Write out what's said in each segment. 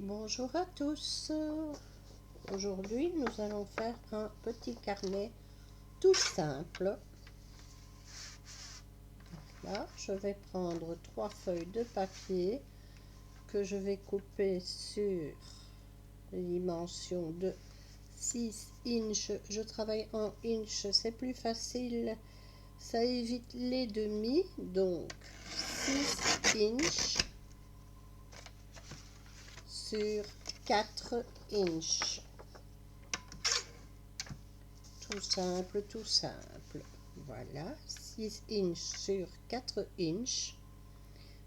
Bonjour à tous. Aujourd'hui, nous allons faire un petit carnet tout simple. Là, je vais prendre 3 feuilles de papier que je vais couper sur les dimensions de 6 inches. Je travaille en inches, c'est plus facile. Ça évite les demi, donc 6 inches sur 4 inches. Tout simple, tout simple. Voilà, 6 inches sur 4 inches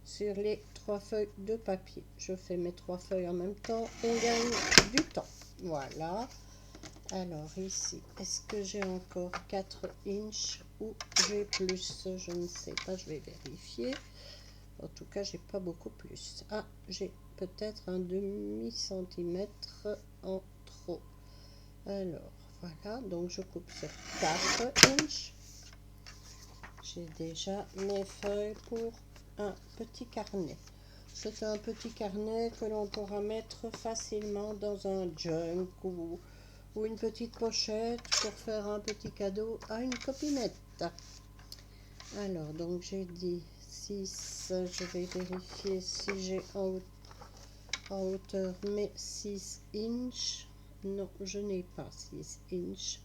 sur les 3 feuilles de papier. Je fais mes 3 feuilles en même temps, on gagne du temps. Voilà. Alors ici, est-ce que j'ai encore 4 inches ou j'ai plus? Je ne sais pas, je vais vérifier. En tout cas, j'ai pas beaucoup plus. Ah, j'ai peut-être un demi-centimètre en trop. Alors, voilà, donc je coupe sur 4 inches. J'ai déjà mes feuilles pour un petit carnet. C'est un petit carnet que l'on pourra mettre facilement dans un junk ou une petite pochette pour faire un petit cadeau à une copinette. Alors, donc j'ai dit 6, je vais vérifier si j'ai en hauteur mes 6 inches. Non, je n'ai pas 6 inches.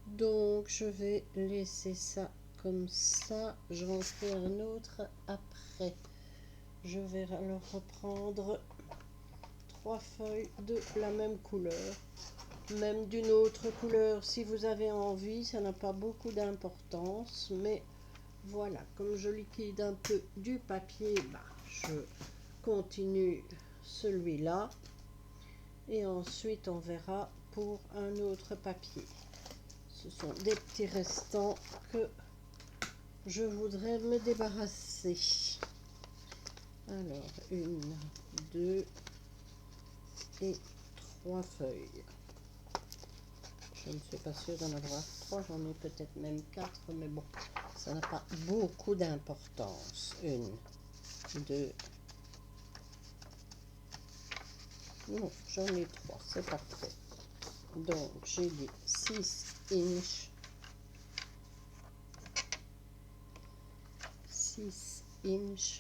Donc, je vais laisser ça comme ça. J'en fais un autre après. Je vais alors reprendre 3 feuilles de la même couleur. Même d'une autre couleur si vous avez envie. Ça n'a pas beaucoup d'importance. Mais voilà, comme je liquide un peu du papier, je continue celui-là. Et ensuite, on verra pour un autre papier. Ce sont des petits restants que je voudrais me débarrasser. Alors, 1, 2 et 3 feuilles. Je ne suis pas sûre d'en avoir 3, j'en ai peut-être même 4, mais bon, ça n'a pas beaucoup d'importance. 1, 2, non, j'en ai 3, c'est parfait. Donc, j'ai dit 6 inches. 6 inches.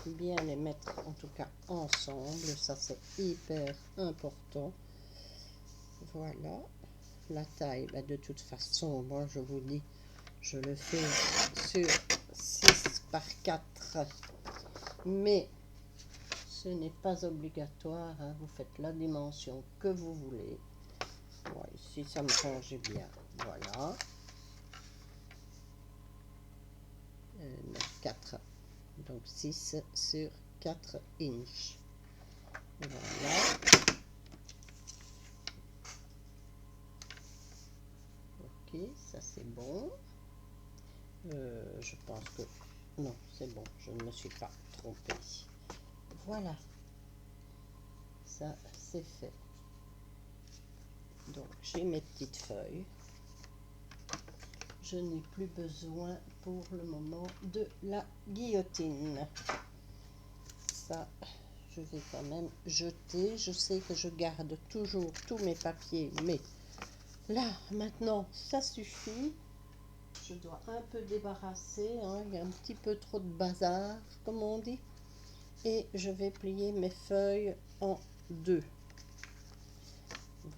Bien les mettre en tout cas ensemble, ça c'est hyper important. Voilà, la taille, de toute façon, moi je vous dis, je le fais sur 6 par 4, mais ce n'est pas obligatoire, hein, vous faites la dimension que vous voulez. Voilà, ici ça me range bien, voilà. 4, donc 6 sur 4 inches. Voilà. Ok, ça c'est bon. Je pense que... Non, c'est bon, je ne me suis pas trompée. Voilà. Ça, c'est fait. Donc, j'ai mes petites feuilles. Je n'ai plus besoin pour le moment de la guillotine. Ça, je vais quand même jeter. Je sais que je garde toujours tous mes papiers, mais là, maintenant, ça suffit. Je dois un peu débarrasser, hein, il y a un petit peu trop de bazar, comme on dit. Et je vais plier mes feuilles en deux.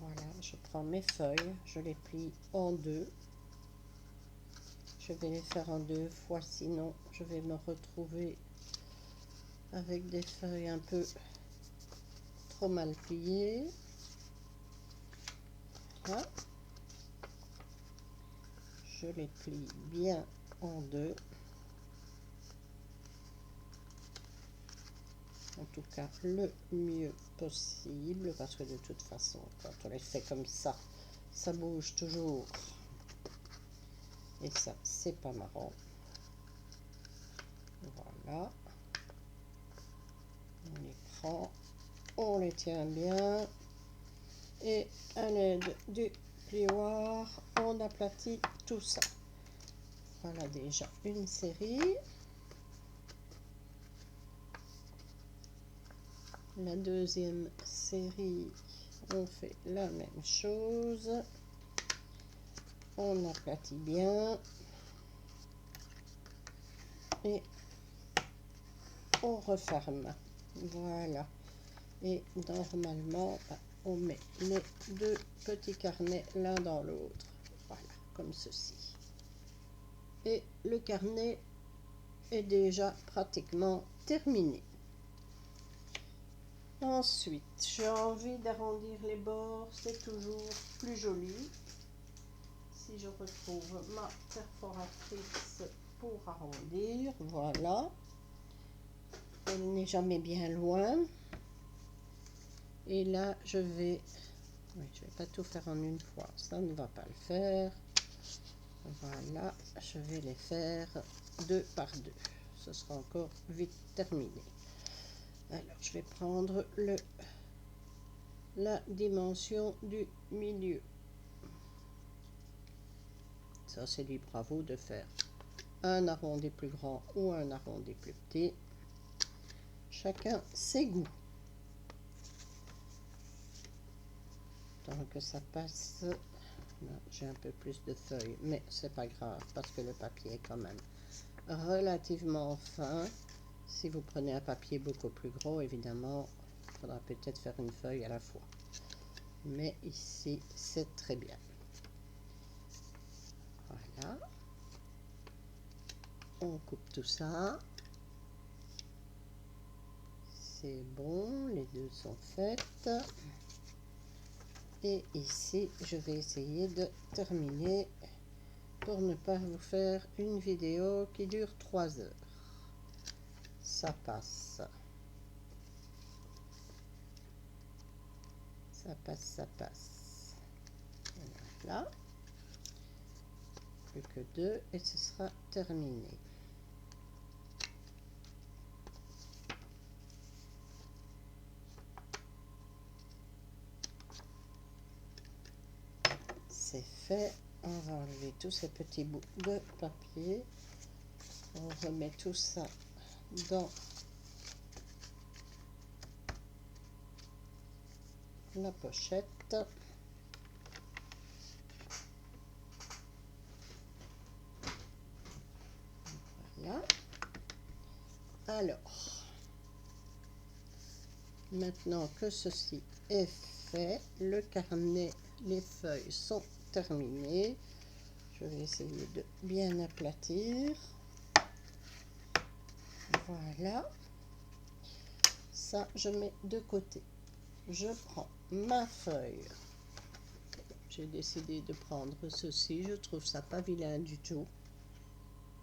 Voilà, je prends mes feuilles, je les plie en deux. Je vais les faire en 2 fois, sinon je vais me retrouver avec des feuilles un peu trop mal pliées. Voilà. Je les plie bien en deux. En tout cas, le mieux possible, parce que de toute façon, quand on les fait comme ça bouge toujours. Et ça, c'est pas marrant. Voilà. On les prend, on les tient bien. Et à l'aide du plioir, on aplatit tout ça. Voilà déjà une série. La deuxième série, on fait la même chose. On aplatit bien. Et on referme. Voilà. Et normalement, on met les deux petits carnets l'un dans l'autre. Voilà, comme ceci. Et le carnet est déjà pratiquement terminé. Ensuite, j'ai envie d'arrondir les bords, c'est toujours plus joli. Si je retrouve ma perforatrice pour arrondir, voilà. Elle n'est jamais bien loin. Et là, je vais pas tout faire en une fois, ça ne va pas le faire. Voilà, je vais les faire deux par deux. Ce sera encore vite terminé. Alors, je vais prendre la dimension du milieu. Ça, c'est libre à vous de faire un arrondi plus grand ou un arrondi plus petit. Chacun ses goûts. Tant que ça passe, j'ai un peu plus de feuilles, mais c'est pas grave parce que le papier est quand même relativement fin. Si vous prenez un papier beaucoup plus gros, évidemment, il faudra peut-être faire une feuille à la fois. Mais ici, c'est très bien. Voilà. On coupe tout ça. C'est bon, les deux sont faites. Et ici, je vais essayer de terminer pour ne pas vous faire une vidéo qui dure 3 heures. Ça passe. Ça passe, ça passe. Voilà. Plus que 2 et ce sera terminé. C'est fait. On va enlever tous ces petits bouts de papier. On remet tout ça dans la pochette. Voilà. Alors, maintenant que ceci est fait, le carnet, les feuilles sont terminées. Je vais essayer de bien aplatir. Voilà. Ça, je mets de côté. Je prends ma feuille. J'ai décidé de prendre ceci. Je trouve ça pas vilain du tout.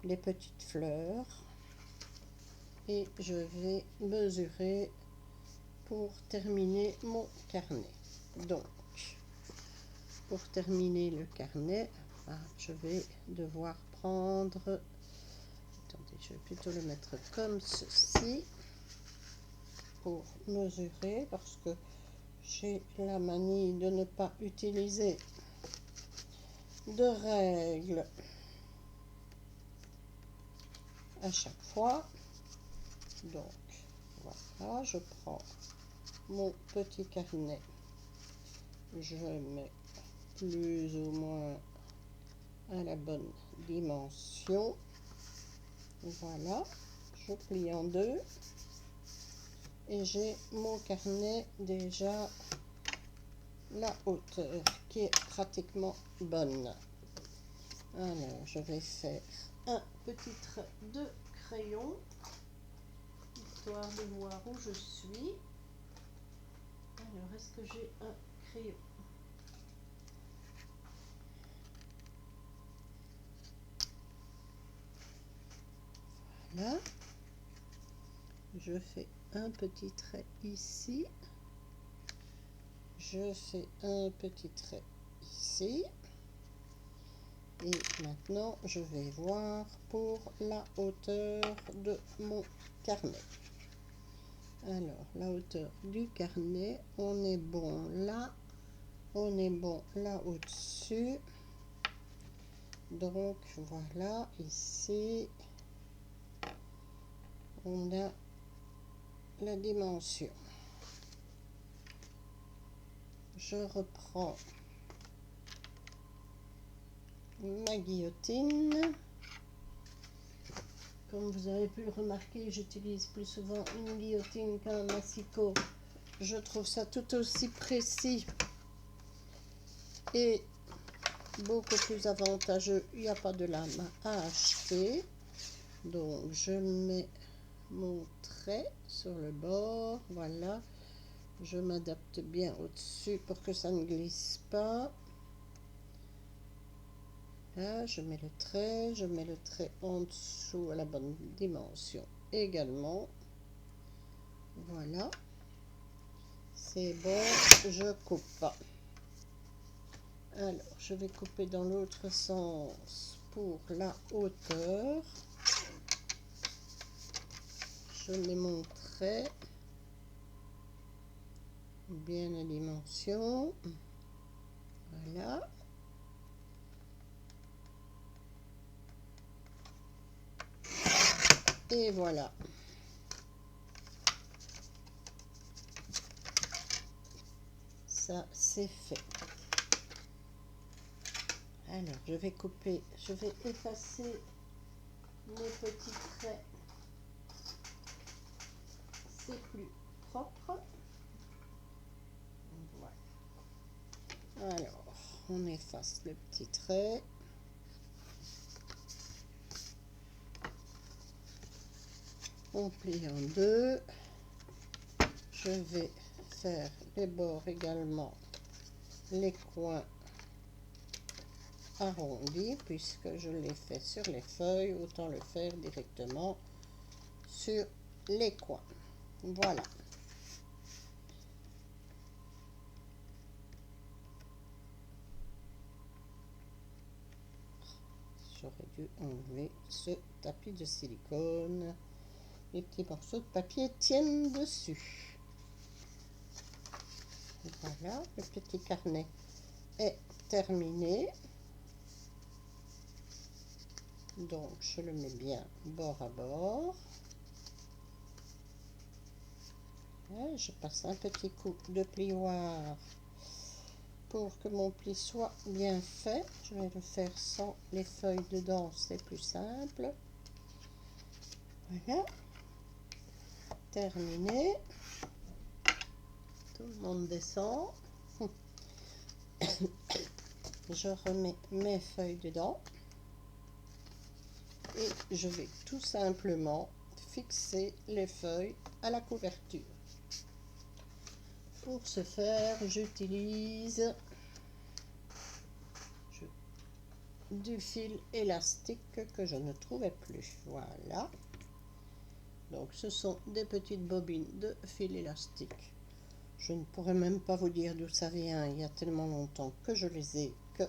Les petites fleurs. Et je vais mesurer pour terminer mon carnet. Donc, pour terminer le carnet, je vais devoir prendre... Attendez, je vais plutôt le mettre comme ceci pour mesurer parce que j'ai la manie de ne pas utiliser de règles à chaque fois. Donc, voilà, je prends mon petit carnet, je mets plus ou moins à la bonne dimension. Voilà, je plie en deux et j'ai mon carnet déjà la hauteur qui est pratiquement bonne. Alors, je vais faire un petit trait de crayon histoire de voir où je suis. Alors, est-ce que j'ai un crayon? Voilà. Je fais un petit trait ici. Je fais un petit trait ici. Et maintenant, je vais voir pour la hauteur de mon carnet. Alors, la hauteur du carnet, on est bon là. On est bon là au-dessus. Donc, voilà, ici, on a la dimension. je reprends ma guillotine. Comme vous avez pu le remarquer, j'utilise plus souvent une guillotine qu'un massicot. Je trouve ça tout aussi précis et beaucoup plus avantageux. Il n'y a pas de lame à acheter. Donc je mets mon trait sur le bord. Voilà. Je m'adapte bien au-dessus pour que ça ne glisse pas. Là, je mets le trait en dessous à la bonne dimension également. Voilà. C'est bon, je coupe. Alors, je vais couper dans l'autre sens pour la hauteur. Je mets mon trait. Bien la dimension. Voilà. Et voilà. Ça, c'est fait. Alors, je vais couper, je vais effacer mes petits traits. C'est plus propre. Voilà. Alors, on efface le petit trait. On plie en deux. Je vais faire les bords également, les coins arrondis, puisque je l'ai fait sur les feuilles, autant le faire directement sur les coins. Voilà. J'aurais dû enlever ce tapis de silicone. Les petits morceaux de papier tiennent dessus. Voilà, le petit carnet est terminé. Donc, je le mets bien bord à bord. Et je passe un petit coup de plioir pour que mon pli soit bien fait. Je vais le faire sans les feuilles dedans, c'est plus simple. Voilà. Terminé. Tout le monde descend. Je remets mes feuilles dedans. Et je vais tout simplement fixer les feuilles à la couverture. Pour ce faire, j'utilise du fil élastique que je ne trouvais plus. Voilà. Donc ce sont des petites bobines de fil élastique. Je ne pourrais même pas vous dire d'où ça vient. Il y a tellement longtemps que je les ai que...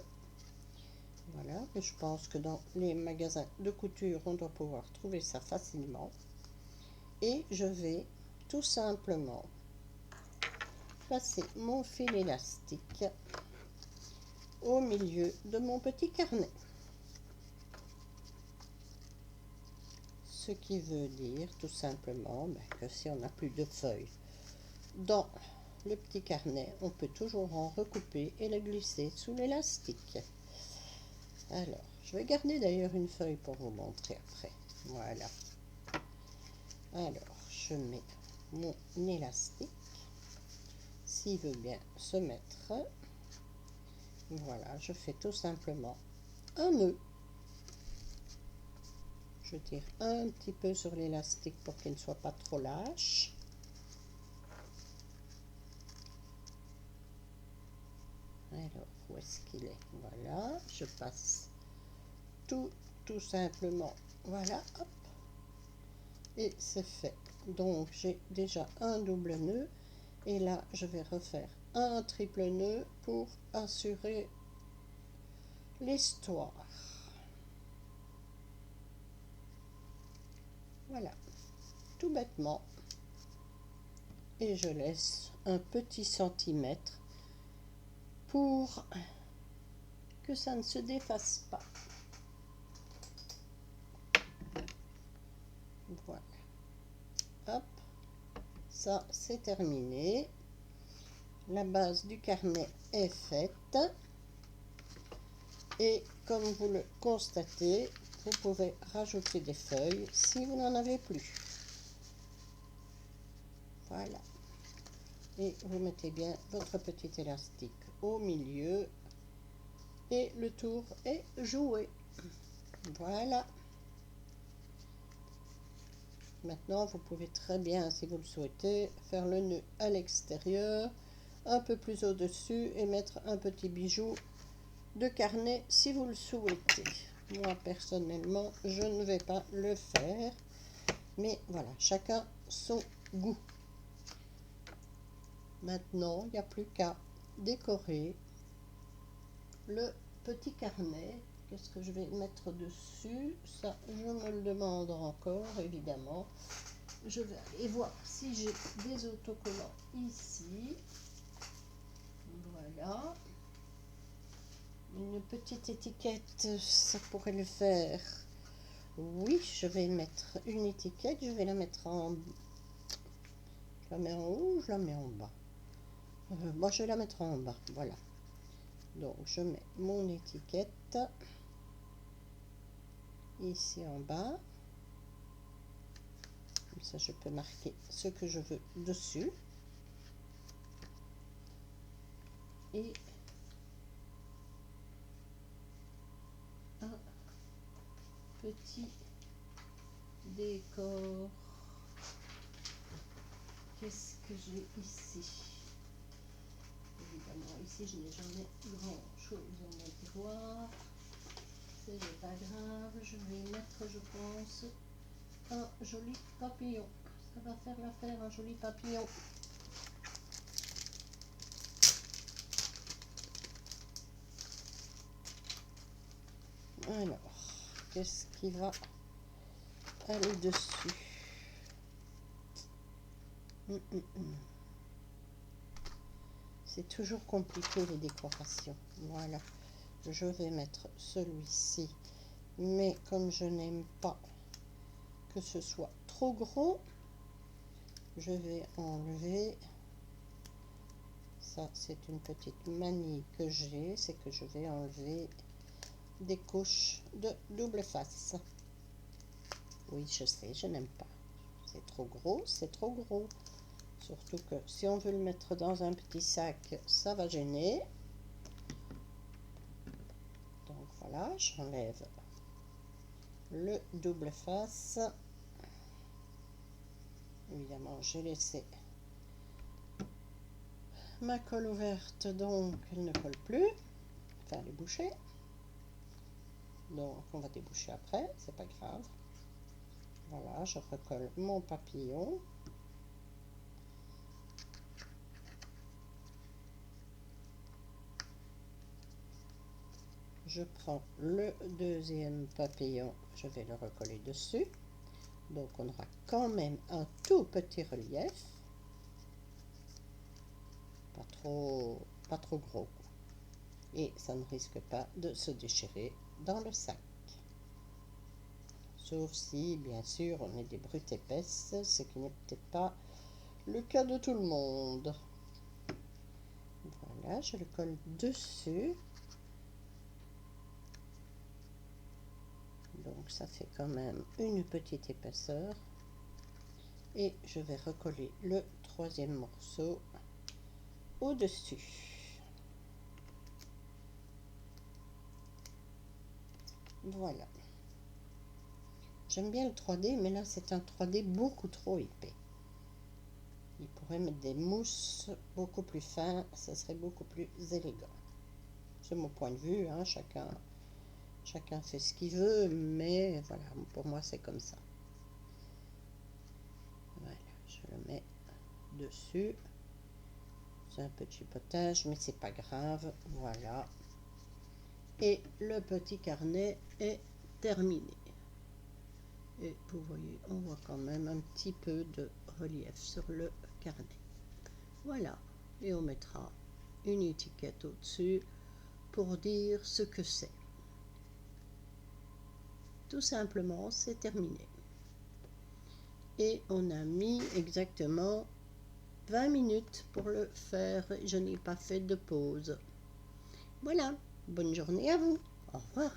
Voilà. Mais je pense que dans les magasins de couture, on doit pouvoir trouver ça facilement. Et je vais tout simplement passer mon fil élastique au milieu de mon petit carnet. Ce qui veut dire tout simplement que si on n'a plus de feuilles dans le petit carnet, on peut toujours en recouper et le glisser sous l'élastique. Alors, je vais garder d'ailleurs une feuille pour vous montrer après. Voilà. Alors, je mets mon élastique. S'il veut bien se mettre. Voilà, je fais tout simplement un nœud. Je tire un petit peu sur l'élastique pour qu'il ne soit pas trop lâche. Alors, où est-ce qu'il est? Voilà, je passe tout simplement. Voilà, hop. Et c'est fait. Donc, j'ai déjà un double nœud. Et là, je vais refaire un triple nœud pour assurer l'histoire. Voilà, tout bêtement. Et je laisse un petit centimètre pour que ça ne se défasse pas. Voilà. Hop, ça c'est terminé. la base du carnet est faite. Et comme vous le constatez, vous pouvez rajouter des feuilles si vous n'en avez plus. Voilà. Et vous mettez bien votre petit élastique au milieu. Et le tour est joué. Voilà. Maintenant, vous pouvez très bien, si vous le souhaitez, faire le nœud à l'extérieur, un peu plus au-dessus et mettre un petit bijou de carnet si vous le souhaitez. Moi, personnellement, je ne vais pas le faire. Mais voilà, chacun son goût. Maintenant, il n'y a plus qu'à décorer le petit carnet. Qu'est-ce que je vais mettre dessus? Ça, je me le demande encore, évidemment. Je vais aller voir si j'ai des autocollants ici. Voilà. Une petite étiquette, ça pourrait le faire. Oui, je vais mettre une étiquette. Je vais la mettre en... Je la mets en haut ou je la mets en bas? Moi, je vais la mettre en bas. Voilà. Donc, je mets mon étiquette ici en bas. Comme ça, je peux marquer ce que je veux dessus. Et un petit décor. Qu'est-ce que j'ai ici? Évidemment, ici, je n'ai jamais grand chose en miroir. C'est pas grave. Je vais mettre, je pense, un joli papillon. Ça va faire l'affaire, un joli papillon. Alors, qu'est-ce qui va aller dessus? C'est toujours compliqué les décorations. Voilà, je vais mettre celui-ci. Mais comme je n'aime pas que ce soit trop gros, je vais enlever. Ça, c'est une petite manie que j'ai, c'est que je vais enlever des couches de double face. Oui, je sais, je n'aime pas. C'est trop gros, c'est trop gros. Surtout que si on veut le mettre dans un petit sac, ça va gêner. Donc voilà, j'enlève le double face. Évidemment, j'ai laissé ma colle ouverte, donc elle ne colle plus. Enfin, elle est bouchée. Donc on va déboucher après, c'est pas grave. Voilà, je recolle mon papillon. Je prends le deuxième papillon, je vais le recoller dessus. Donc on aura quand même un tout petit relief. Pas trop gros. Et ça ne risque pas de se déchirer dans le sac. Sauf si, bien sûr, on est des brutes épaisses, ce qui n'est peut-être pas le cas de tout le monde. Voilà, je le colle dessus. Donc ça fait quand même une petite épaisseur. Et je vais recoller le troisième morceau au-dessus. Voilà. J'aime bien le 3D, mais là c'est un 3D beaucoup trop épais. Il pourrait mettre des mousses beaucoup plus fins, ça serait beaucoup plus élégant. C'est mon point de vue, hein, chacun fait ce qu'il veut, mais voilà, pour moi c'est comme ça. Voilà, je le mets dessus. C'est un petit potage, mais c'est pas grave. Voilà. Et le petit carnet est terminé. Et vous voyez, on voit quand même un petit peu de relief sur le carnet. Voilà. Et on mettra une étiquette au-dessus pour dire ce que c'est. Tout simplement, c'est terminé. Et on a mis exactement 20 minutes pour le faire. Je n'ai pas fait de pause. Voilà, bonne journée à vous. Au revoir.